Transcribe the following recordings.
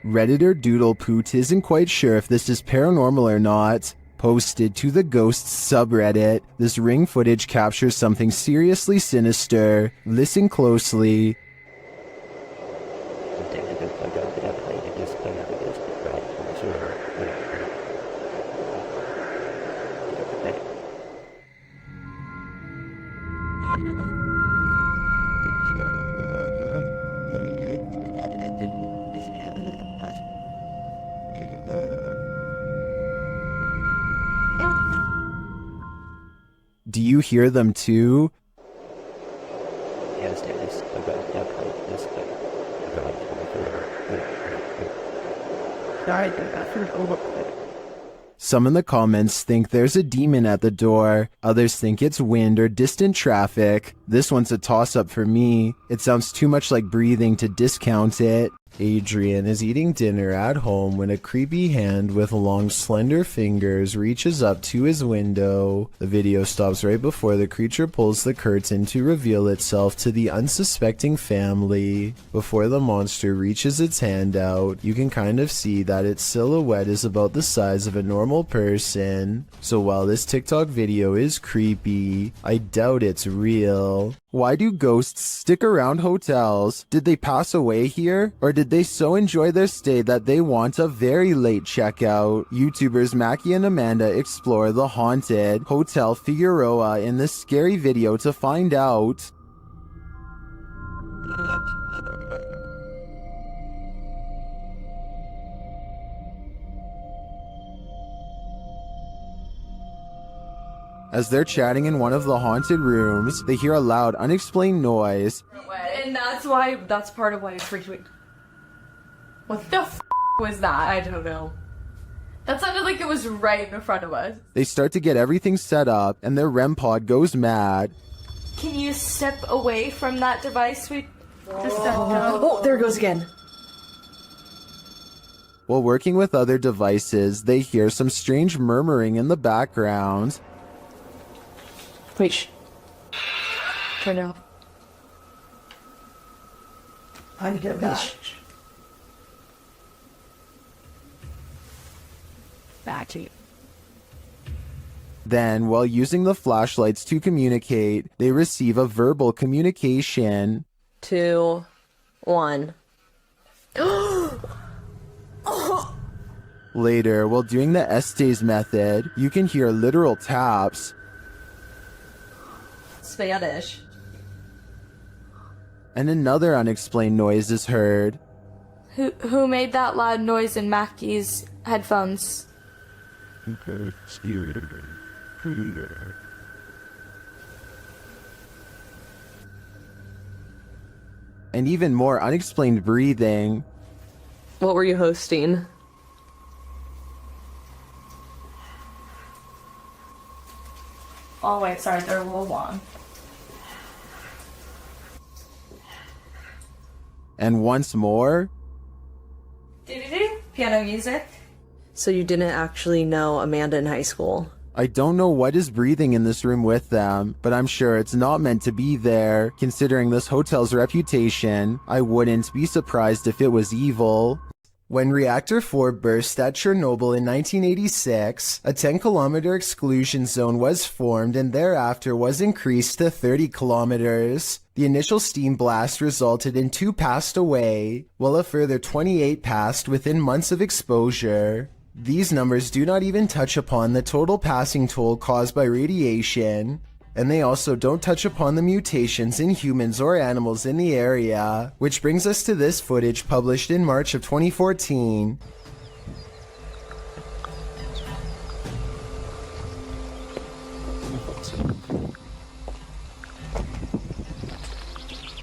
Redditor Doodlepoot isn't quite sure if this is paranormal or not. Posted to the Ghosts subreddit, this ring footage captures something seriously sinister. Listen closely. Do you hear them too? Some in the comments think there's a demon at the door, others think it's wind or distant traffic. This one's a toss-up for me. It sounds too much like breathing to discount it. Adrian is eating dinner at home when a creepy hand with long slender fingers reaches up to his window. The video stops right before the creature pulls the curtain to reveal itself to the unsuspecting family. Before the monster reaches its hand out, you can kind of see that its silhouette is about the size of a normal person. So while this TikTok video is creepy, I doubt it's real. Why do ghosts stick around hotels? Did they pass away here? Or did they so enjoy their stay that they want a very late checkout? YouTubers Mackie and Amanda explore the haunted Hotel Figueroa in this scary video to find out. As they're chatting in one of the haunted rooms, they hear a loud, unexplained noise. And that's part of why it's freaked me. What the f was that? I don't know. That sounded like it was right in front of us. They start to get everything set up, and their REM pod goes mad. Can you step away from that device? Oh, there it goes again. While working with other devices, they hear some strange murmuring in the background. Wait, shh. Turn it off. I need to get back. Back to you. Then, while using the flashlights to communicate, they receive a verbal communication. 2, 1. Later, while doing the Estes method, you can hear literal taps. Spanish. And another unexplained noise is heard. Who made that loud noise in Mackie's headphones? And even more unexplained breathing. What were you hosting? Oh wait, sorry, they're a little long. And once more. Piano music. So you didn't actually know Amanda in high school? I don't know what is breathing in this room with them, but I'm sure it's not meant to be there. Considering this hotel's reputation, I wouldn't be surprised if it was evil. When Reactor 4 burst at Chernobyl in 1986, a 10-kilometer exclusion zone was formed and thereafter was increased to 30 kilometers. The initial steam blast resulted in 2 passed away, while a further 28 passed within months of exposure. These numbers do not even touch upon the total passing toll caused by radiation. And they also don't touch upon the mutations in humans or animals in the area, which brings us to this footage published in March of 2014.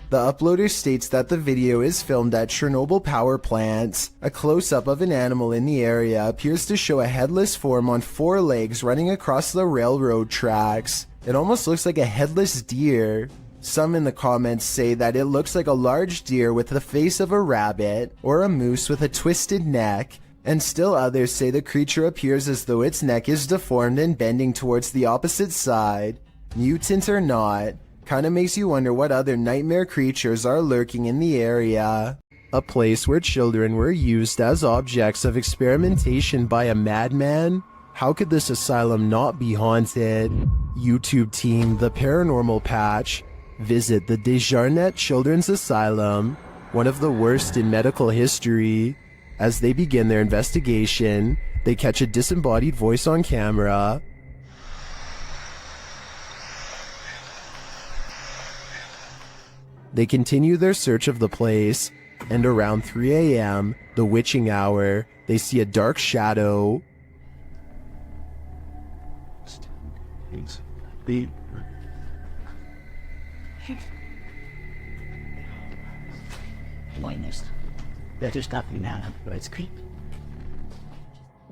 The uploader states that the video is filmed at Chernobyl power plant. A close-up of an animal in the area appears to show a headless form on 4 legs running across the railroad tracks. It almost looks like a headless deer. Some in the comments say that it looks like a large deer with the face of a rabbit, or a moose with a twisted neck, and still others say the creature appears as though its neck is deformed and bending towards the opposite side. Mutant or not, kinda makes you wonder what other nightmare creatures are lurking in the area. A place where children were used as objects of experimentation by a madman? How could this asylum not be haunted? YouTube team The Paranormal Patch visit the Desjardins Children's Asylum, one of the worst in medical history. As they begin their investigation, they catch a disembodied voice on camera. They continue their search of the place, and around 3 a.m., the witching hour, they see a dark shadow.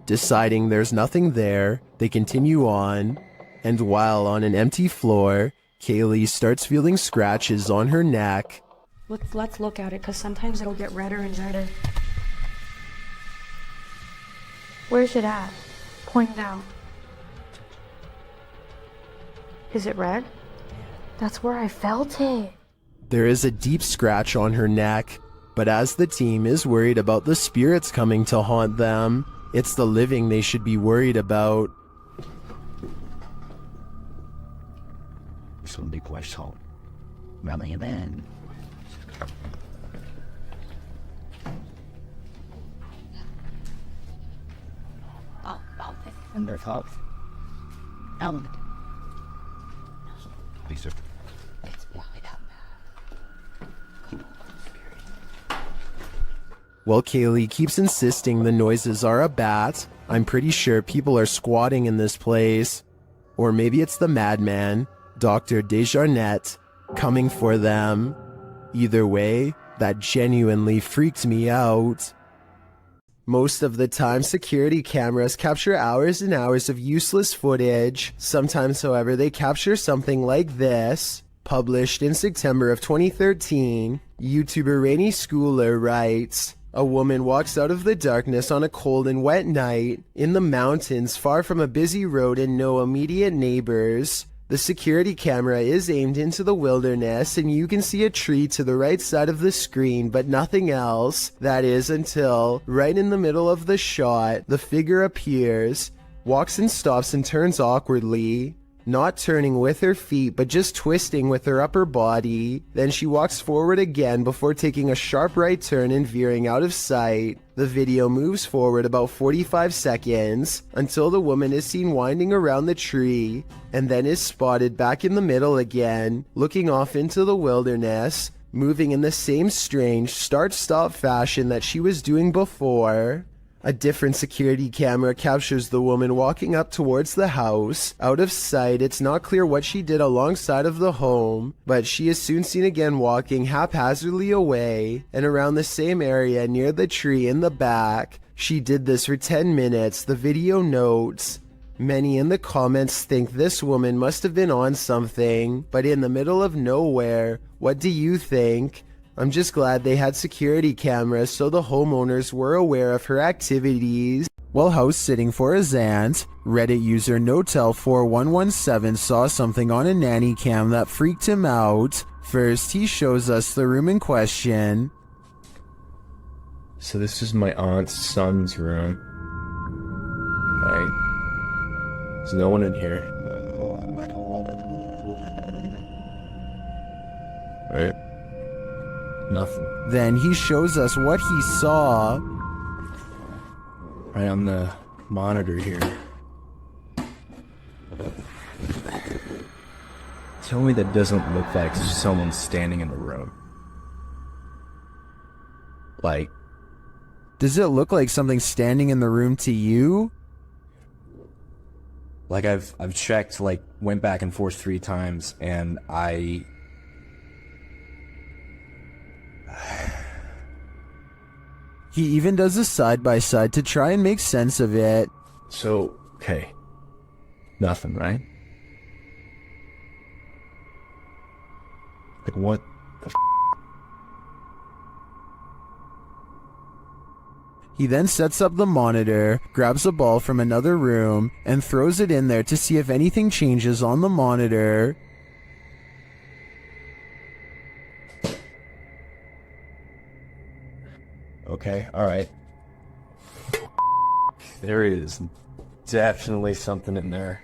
Deciding there's nothing there, they continue on, and while on an empty floor, Kaylee starts feeling scratches on her neck. Let's look at it, because sometimes it'll get redder and redder. Where's it at? Point down. Is it red? That's where I felt it. There is a deep scratch on her neck, but as the team is worried about the spirits coming to haunt them, it's the living they should be worried about. While Kaylee keeps insisting the noises are a bat, I'm pretty sure people are squatting in this place. Or maybe it's the madman, Dr. Desjardins, coming for them. Either way, that genuinely freaked me out. Most of the time, security cameras capture hours and hours of useless footage. Sometimes, however, they capture something like this. Published in September of 2013, YouTuber Rainy Schooler writes, "A woman walks out of the darkness on a cold and wet night in the mountains far from a busy road and no immediate neighbors. The security camera is aimed into the wilderness and you can see a tree to the right side of the screen but nothing else. That is until, right in the middle of the shot, the figure appears, walks and stops and turns awkwardly. Not turning with her feet, but just twisting with her upper body. Then she walks forward again before taking a sharp right turn and veering out of sight. The video moves forward about 45 seconds until the woman is seen winding around the tree and then is spotted back in the middle again, looking off into the wilderness, moving in the same strange start-stop fashion that she was doing before. A different security camera captures the woman walking up towards the house. Out of sight, it's not clear what she did alongside of the home, but she is soon seen again walking haphazardly away and around the same area near the tree in the back. She did this for 10 minutes, the video notes. Many in the comments think this woman must have been on something, but in the middle of nowhere. What do you think? I'm just glad they had security cameras so the homeowners were aware of her activities." While house sitting for his aunt, Reddit user Notel4117 saw something on a nanny cam that freaked him out. First, he shows us the room in question. So this is my aunt's son's room. Right. There's no one in here. Right. Nothing. Then he shows us what he saw. Right on the monitor here. Tell me that doesn't look like someone standing in the room. Like, Does it look like something standing in the room to you? like I've checked, like went back and forth 3 times, and He even does a side-by-side to try and make sense of it. So, okay. Nothing, right? Like, what the f? He then sets up the monitor, grabs a ball from another room, and throws it in there to see if anything changes on the monitor. Okay, alright. There is definitely something in there.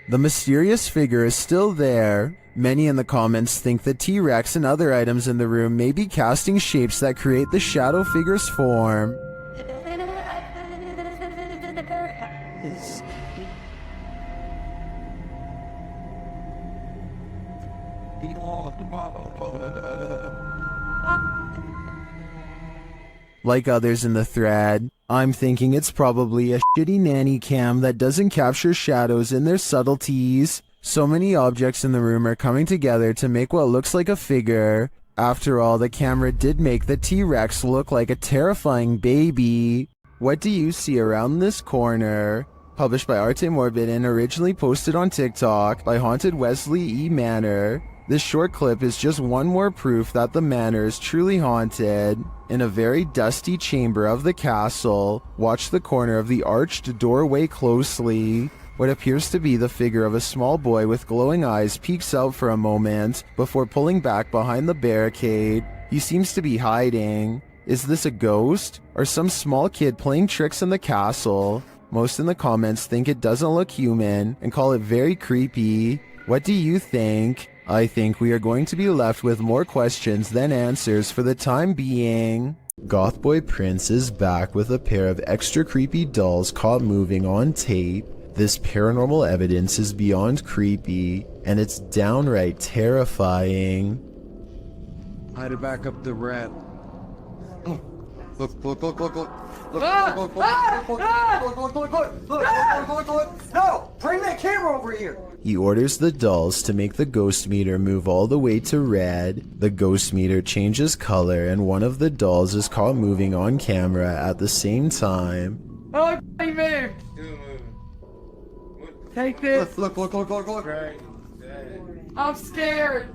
The mysterious figure is still there. Many in the comments think the T-Rex and other items in the room may be casting shapes that create the shadow figure's form. Like others in the thread, I'm thinking it's probably a shitty nanny cam that doesn't capture shadows in their subtleties. So many objects in the room are coming together to make what looks like a figure. After all, the camera did make the T-Rex look like a terrifying baby. What do you see around this corner? Published by Arte Morbid and originally posted on TikTok by Haunted Wesley E. Manor. This short clip is just one more proof that the manor is truly haunted. In a very dusty chamber of the castle, watch the corner of the arched doorway closely. What appears to be the figure of a small boy with glowing eyes peeks out for a moment before pulling back behind the barricade. He seems to be hiding. Is this a ghost or some small kid playing tricks in the castle? Most in the comments think it doesn't look human and call it very creepy. What do you think? I think we are going to be left with more questions than answers for the time being. Gothboy Prince is back with a pair of extra creepy dolls caught moving on tape. This paranormal evidence is beyond creepy, and it's downright terrifying. I had to back up the rat. Look. No! Bring that camera over here! He orders the dolls to make the ghost meter move all the way to red. The ghost meter changes color and one of the dolls is caught moving on camera at the same time. Oh, he moved! Take this. Look. I'm scared.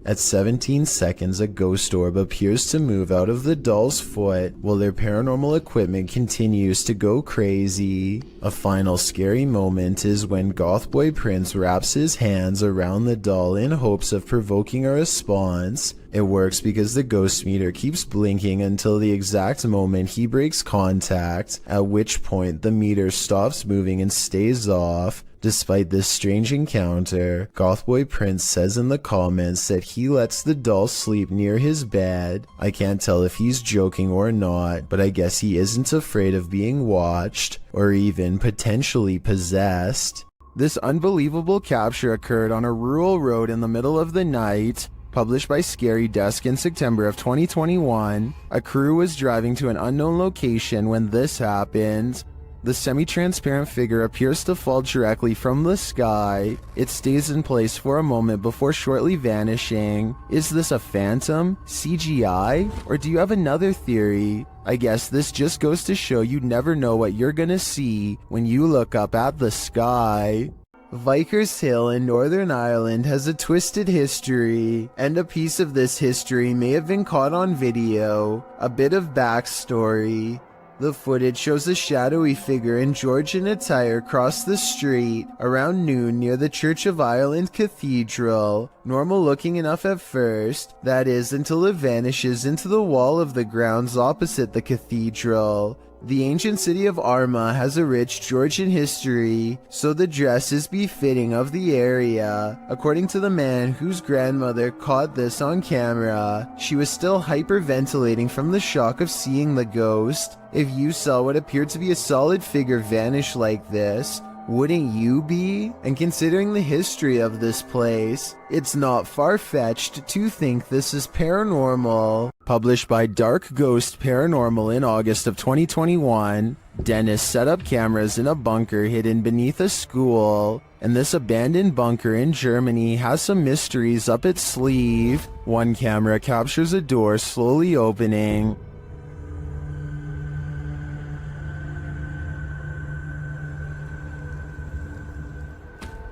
At 17 seconds, a ghost orb appears to move out of the doll's foot while their paranormal equipment continues to go crazy. A final scary moment is when Gothboy Prince wraps his hands around the doll in hopes of provoking a response. It works because the ghost meter keeps blinking until the exact moment he breaks contact, at which point the meter stops moving and stays off. Despite this strange encounter, Gothboy Prince says in the comments that he lets the doll sleep near his bed. I can't tell if he's joking or not, but I guess he isn't afraid of being watched, or even potentially possessed. This unbelievable capture occurred on a rural road in the middle of the night. Published by Scary Desk in September of 2021, a crew was driving to an unknown location when this happened. The semi-transparent figure appears to fall directly from the sky. It stays in place for a moment before shortly vanishing. Is this a phantom, CGI, or do you have another theory? I guess this just goes to show you never know what you're gonna see when you look up at the sky. Vickers Hill in Northern Ireland has a twisted history, and a piece of this history may have been caught on video. A bit of backstory. The footage shows a shadowy figure in Georgian attire cross the street around noon near the Church of Ireland Cathedral. Normal looking enough at first, that is, until it vanishes into the wall of the grounds opposite the cathedral. The ancient city of Armagh has a rich Georgian history, so the dress is befitting of the area. According to the man whose grandmother caught this on camera, she was still hyperventilating from the shock of seeing the ghost. If you saw what appeared to be a solid figure vanish like this, wouldn't you be? And considering the history of this place, it's not far-fetched to think this is paranormal. Published by Dark Ghost Paranormal in August of 2021, Dennis set up cameras in a bunker hidden beneath a school, and this abandoned bunker in Germany has some mysteries up its sleeve. One camera captures a door slowly opening.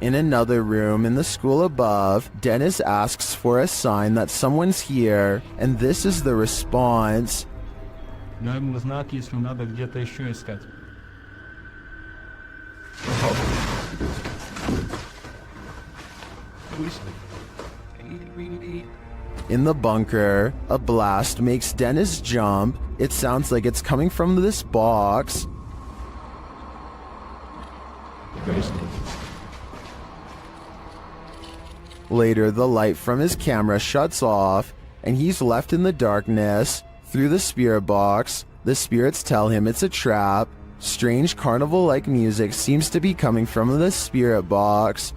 In another room in the school above, Dennis asks for a sign that someone's here, and this is the response. Наверное, знак, если надо где-то еще искать. In the bunker, a blast makes Dennis jump. It sounds like it's coming from this box. Later, the light from his camera shuts off, and he's left in the darkness. Through the spirit box, the spirits tell him it's a trap. Strange carnival-like music seems to be coming from the spirit box.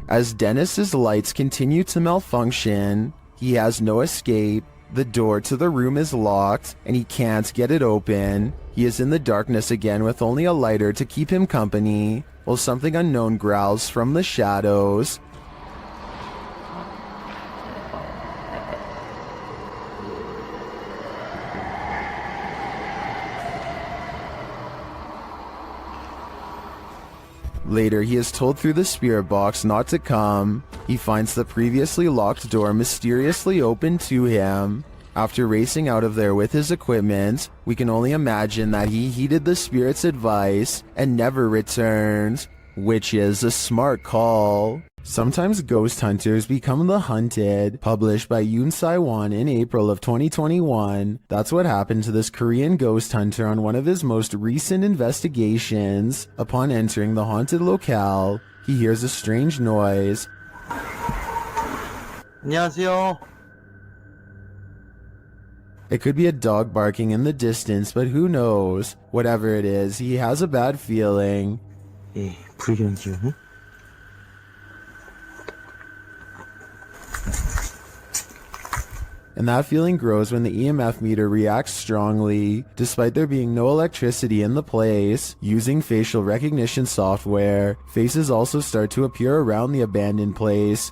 As Dennis's lights continue to malfunction, he has no escape. The door to the room is locked, and he can't get it open. He is in the darkness again with only a lighter to keep him company, while something unknown growls from the shadows. Later, he is told through the spirit box not to come. He finds the previously locked door mysteriously open to him. After racing out of there with his equipment, we can only imagine that he heeded the spirit's advice and never returned, which is a smart call. Sometimes ghost hunters become the hunted, published by Yoon Sai-won in April of 2021. That's what happened to this Korean ghost hunter on one of his most recent investigations. Upon entering the haunted locale, he hears a strange noise. 안녕하세요. It could be a dog barking in the distance, but who knows? Whatever it is, he has a bad feeling. 예, 불경기요. And that feeling grows when the EMF meter reacts strongly, despite there being no electricity in the place. Using facial recognition software, faces also start to appear around the abandoned place.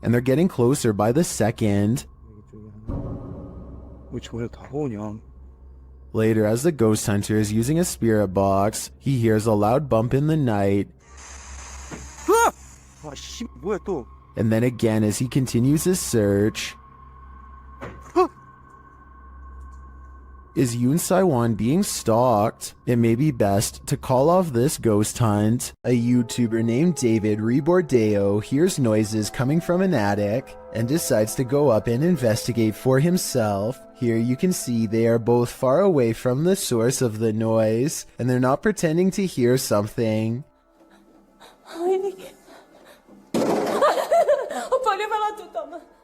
And they're getting closer by the second. Later, as the ghost hunter is using a spirit box, he hears a loud bump in the night. And then again as he continues his search. Is Yoon Sai-won being stalked? It may be best to call off this ghost hunt. A YouTuber named David Rebordeo hears noises coming from an attic and decides to go up and investigate for himself. Here you can see they are both far away from the source of the noise, and they're not pretending to hear something.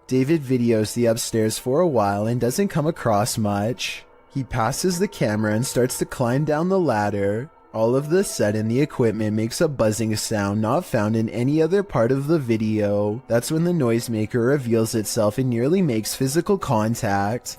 David videos the upstairs for a while and doesn't come across much. He passes the camera and starts to climb down the ladder. All of a sudden, the equipment makes a buzzing sound not found in any other part of the video. That's when the noisemaker reveals itself and nearly makes physical contact.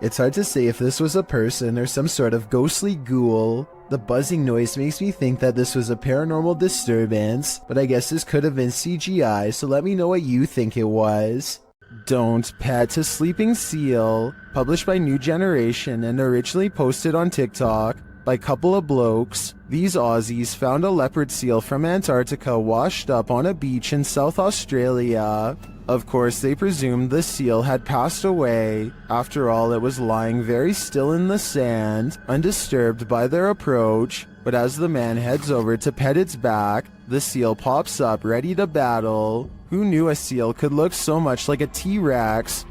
It's hard to say if this was a person or some sort of ghostly ghoul. The buzzing noise makes me think that this was a paranormal disturbance, but I guess this could have been CGI, so let me know what you think it was. Don't Pet a Sleeping Seal, published by New Generation and originally posted on TikTok by a couple of blokes. These Aussies found a leopard seal from Antarctica washed up on a beach in South Australia. Of course, they presumed the seal had passed away. After all, it was lying very still in the sand, undisturbed by their approach. But as the man heads over to pet its back, the seal pops up ready to battle. Who knew a seal could look so much like a T-Rex?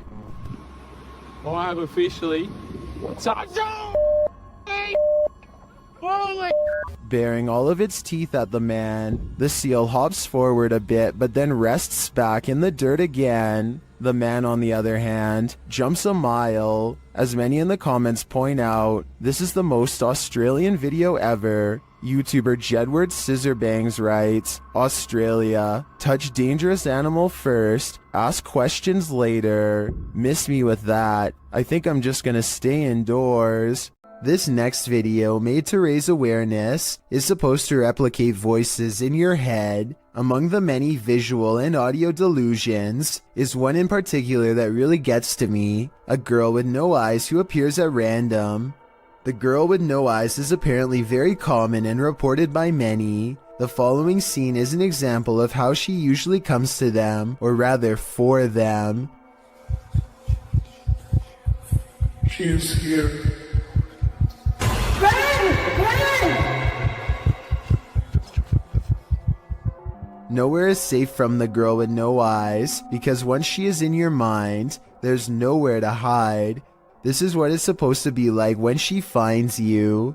Oh, I have officially... Baring all of its teeth at the man, the seal hops forward a bit but then rests back in the dirt again. The man, on the other hand, jumps a mile. As many in the comments point out, this is the most Australian video ever. YouTuber Jedward Scissorbangs writes, Australia, touch dangerous animal first, ask questions later. Miss me with that. I think I'm just gonna stay indoors. This next video, made to raise awareness, is supposed to replicate voices in your head. Among the many visual and audio delusions is one in particular that really gets to me. A girl with no eyes who appears at random. The girl with no eyes is apparently very common and reported by many. The following scene is an example of how she usually comes to them, or rather for them. She is here. Nowhere is safe from the girl with no eyes, because once she is in your mind, there's nowhere to hide. This is what it's supposed to be like when she finds you.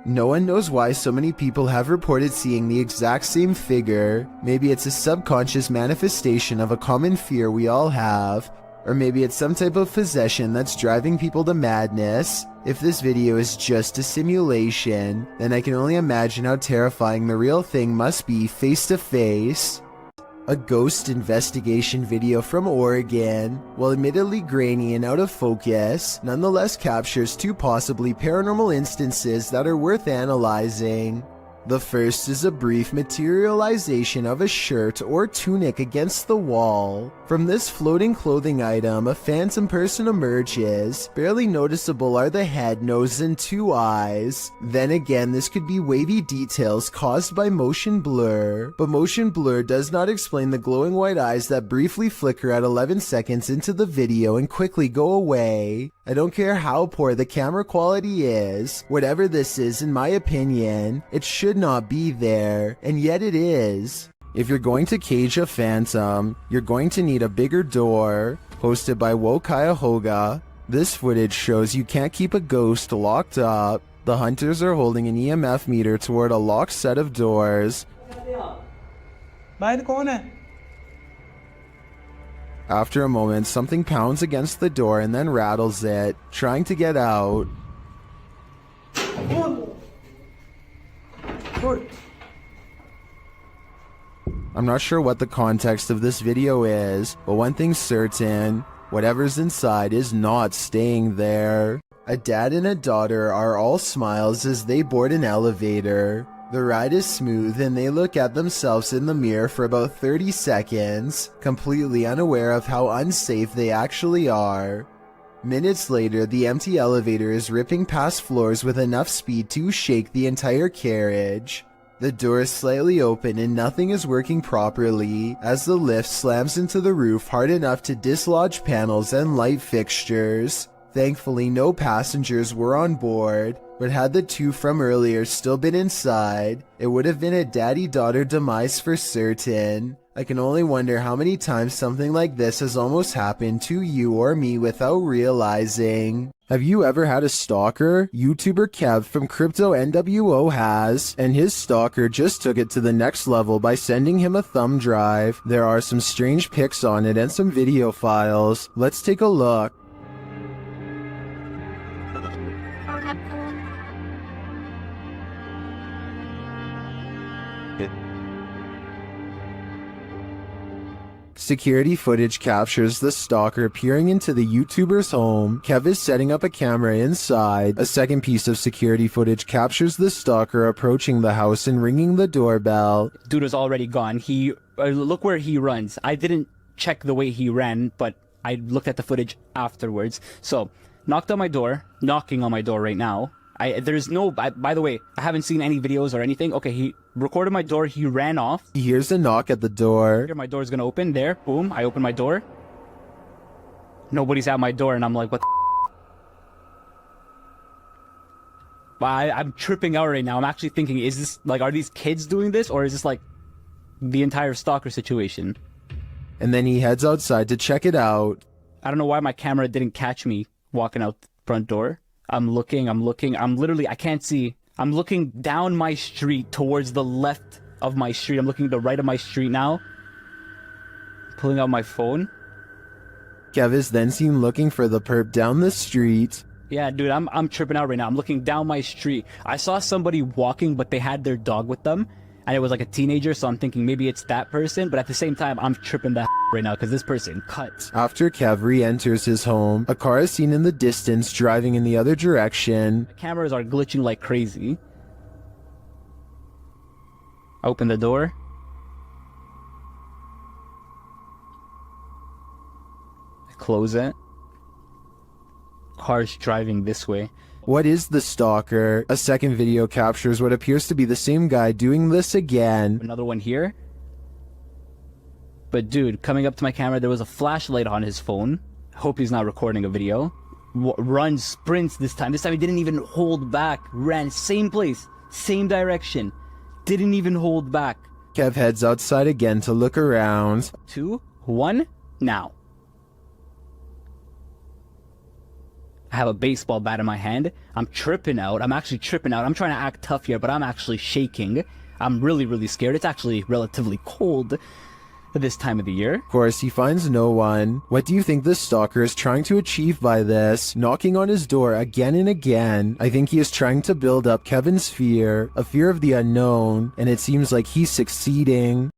No one knows why so many people have reported seeing the exact same figure. Maybe it's a subconscious manifestation of a common fear we all have, or maybe it's some type of possession that's driving people to madness. If this video is just a simulation, then I can only imagine how terrifying the real thing must be face to face. A ghost investigation video from Oregon, while admittedly grainy and out of focus, nonetheless captures two possibly paranormal instances that are worth analyzing. The first is a brief materialization of a shirt or tunic against the wall. From this floating clothing item, a phantom person emerges. Barely noticeable are the head, nose, and two eyes. Then again, this could be wavy details caused by motion blur, but motion blur does not explain the glowing white eyes that briefly flicker at 11 seconds into the video and quickly go away. I don't care how poor the camera quality is, whatever this is, in my opinion, it should not be there, and yet it is. If you're going to cage a phantom, you're going to need a bigger door. Hosted by Wo Cuyahoga, this footage shows you can't keep a ghost locked up. The hunters are holding an EMF meter toward a locked set of doors. After a moment, something pounds against the door and then rattles it, trying to get out. I'm not sure what the context of this video is, but one thing's certain, whatever's inside is not staying there. A dad and a daughter are all smiles as they board an elevator. The ride is smooth and they look at themselves in the mirror for about 30 seconds, completely unaware of how unsafe they actually are. Minutes later, the empty elevator is ripping past floors with enough speed to shake the entire carriage. The door is slightly open and nothing is working properly as the lift slams into the roof hard enough to dislodge panels and light fixtures. Thankfully, no passengers were on board, but had the two from earlier still been inside, it would have been a daddy-daughter demise for certain. I can only wonder how many times something like this has almost happened to you or me without realizing. Have you ever had a stalker? YouTuber Kev from Crypto NWO has, and his stalker just took it to the next level by sending him a thumb drive. There are some strange pics on it and some video files. Let's take a look. Security footage captures the stalker peering into the YouTuber's home. Kev is setting up a camera inside. A second piece of security footage captures the stalker approaching the house and ringing the doorbell. Dude is already gone. Look where he runs. I didn't check the way he ran, but I looked at the footage afterwards. So, knocking on my door right now. By the way, I haven't seen any videos or anything. Okay, he recorded my door, he ran off. He hears a knock at the door. Here, my door's gonna open, there, boom, I open my door. Nobody's at my door, and I'm like, what the I'm tripping out right now. I'm actually thinking, is this, like, are these kids doing this, or is this, like, the entire stalker situation? And then he heads outside to check it out. I don't know why my camera didn't catch me walking out the front door. I'm looking, I can't see. I'm looking down my street towards the left of my street. I'm looking to the right of my street now. Pulling out my phone. Kev is then seen looking for the perp down the street. Yeah, dude, I'm tripping out right now. I'm looking down my street. I saw somebody walking, but they had their dog with them. And it was like a teenager, so I'm thinking maybe it's that person. But at the same time, I'm tripping the right now because this person cut. After Kev re-enters his home, a car is seen in the distance driving in the other direction. The cameras are glitching like crazy. Open the door. I close it. Car's driving this way. What is the stalker? A second video captures what appears to be the same guy doing this again. Another one here. But dude, coming up to my camera, there was a flashlight on his phone. Hope he's not recording a video. Runs, sprints this time. This time he didn't even hold back. Ran same place, same direction. Didn't even hold back. Kev heads outside again to look around. 2, 1, now. I have a baseball bat in my hand. I'm tripping out. I'm actually tripping out. I'm trying to act tough here, but I'm actually shaking. I'm really, really scared. It's actually relatively cold this time of the year. Of course, he finds no one. What do you think the stalker is trying to achieve by this? Knocking on his door again and again. I think he is trying to build up Kevin's fear, a fear of the unknown, and it seems like he's succeeding.